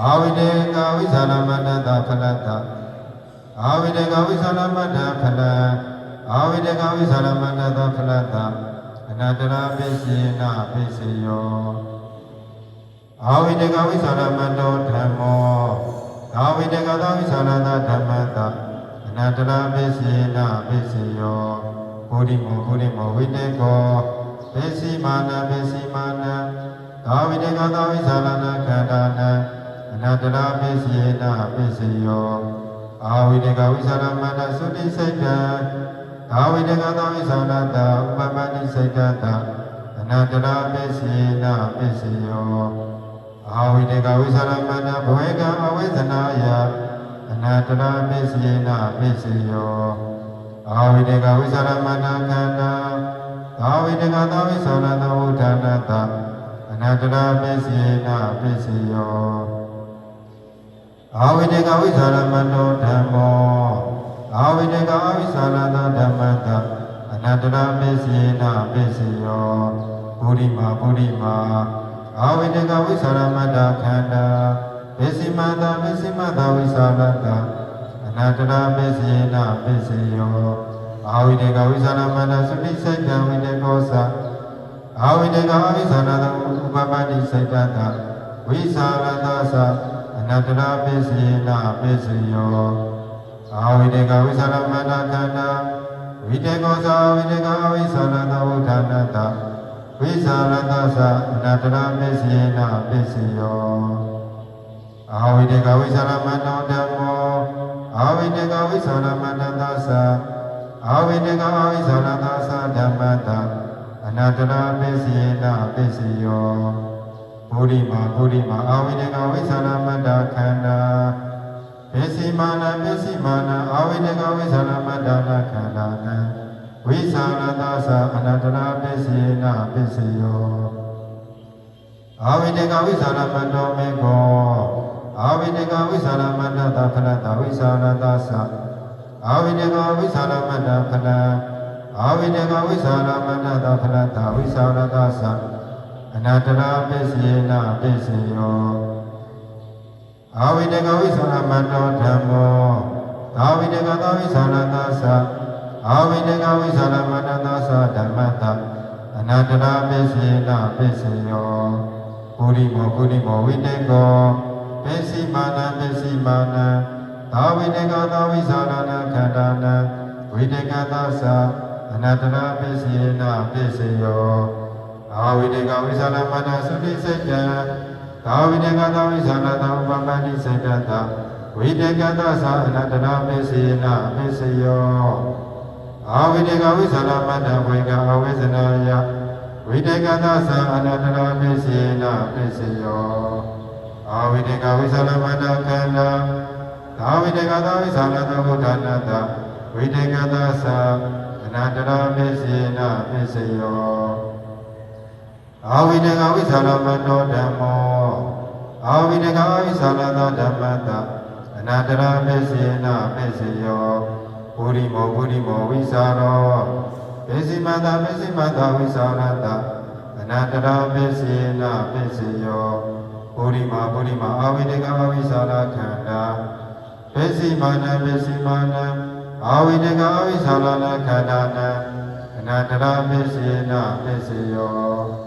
အာဝိတေကဝိသရမတ္တဖလတ္တအာဝိတေကဝိသရမတ္တဖလအာဝိတေကဝိသရမတ္တဖလတ္တအနတ္တရာပိစိနာပိစိယောအာဝိတေကဝိသရမတ္တောဓမ္မောအာဝိတေကသဝိသရတဓမ္မတအနတ္တရာပိစိနာပိစိယောဘုရိမောဝိတေကောပိစိမာနပိစိမာနအာဝိတေကသဝိသရဏခန္ဓာနအနတ္တရာပိစိနာပိစိယောအာဝိတေကဝိသရမတ္တသုတိစိတ်တံအာဝိတေကသဝိသရတဥပပတ္တိစိတ်တံအနတ္တရာပိစိနာပိစိယောအာဝိတေကဝိသရမတ္တဘဝေကအဝိဇ္ဇနာယအနတ္တရာပိစိနာပိစိယောအာဝိတေကဝိသရမတ္တခန္ဓာအာဝိတေကသဝိသရတဝုဌာနတအနတ္တရာပိစိနာပိစိယောအာဝိတေကဝိသရမတ္တောဓမ္မောအာဝိတေကဝိသရတဓမ္မတအနတ္တရာပိစိနာပိစိယောဘုရိမာအာဝိတေကဝိသရမတ္တခန္ဓာပိစိမတဝိသရတအနတ္တရာပိစိနာပိစိယောအာဝိတေကဝိသရမတ္တသုတိစိတ်တံဝိတေကောသအာဝိတေကဝိသရတဥပပတ္တိစိတ်တံဝိသရတသအနတ္တရာပိစိနာပိစိယောအာဝိတေကဝိသရမတ္တခန္ဓာဝိတေကောသဝိတေကဝိသရတဝုဌာနတဝိသရတသအနတ္တရာပိစိနာပိစိယောအာဝိတေကဝိသရမတ္တောဓမ္မောအာဝိတေကဝိသရမတ္တသအာဝိတေကဝိသရတသဓမ္မတအနတ္တရာပိစိနာပိစိယောဘုရိမာအာဝိတေကဝိသရမတ္တခန္ဓာပိစိမာနအာဝိတေကဝိသရမတ္တခန္ဓာနဝိသရတသအနတ္တရာပိစိနာပိစိယောအာဝိတေကဝိသရမတ္တောမေခောအာဝိတေကဝိသရမတ္တဖလတဝိသရတသအာဝိတေကဝိသရမတ္တဖလအာဝိတေကဝိသရမတ္တဖလတဝိသရတသအနတ္တရာပိစိနာပိစိယောအာဝိတေကဝိသရမတ္တောဓမ္မောအာဝိတေကသဝိသရတသအာဝိတေကဝိသရမတ္တသဓမ္မတအနတ္တရာပိစိနာပိစိယောဘုရိမောဝိတေကောပိစိမာနအာဝိတေကသဝိသရဏခန္ဓာနဝိတေကသအနတ္တရာပိစိနာပိစိယောအာဝိတေကဝိသရမတ္တသုတိစိတ်တံအာဝိတေကသဝိသရတဥပပတ္တိစိတ်တဝိတေကသအနတ္တရာပိစိနာပိစိယောအာဝိတေကဝိသရမတ္တဝေကအဝိဇ္ဇနာယဝိတေကသအနတ္တရာပိစိနာပိစိယောအာဝိတေကဝိသရမတ္တခန္ဓာအာဝိတေကသဝိသရတဝုဌာနတဝိတေကသအနတ္တရာပိစိနာပိစိယောအာဝိတေကဝိသရမတ္တောဓမ္မောအာဝိတေကဝိသရတဓမ္မတအနတ္တရာပိစိနာပိစိယောဘုရိမောဝိသရောပိစိမတဝိသရတအနတ္တရာပိစိနာပိစိယောဘုရိမာအာဝိတေကဝိသရခန္ဓာပိစိမာနအာဝိတေကဝိသရခန္ဓာနအနတ္တရာပိစိနာပိစိယော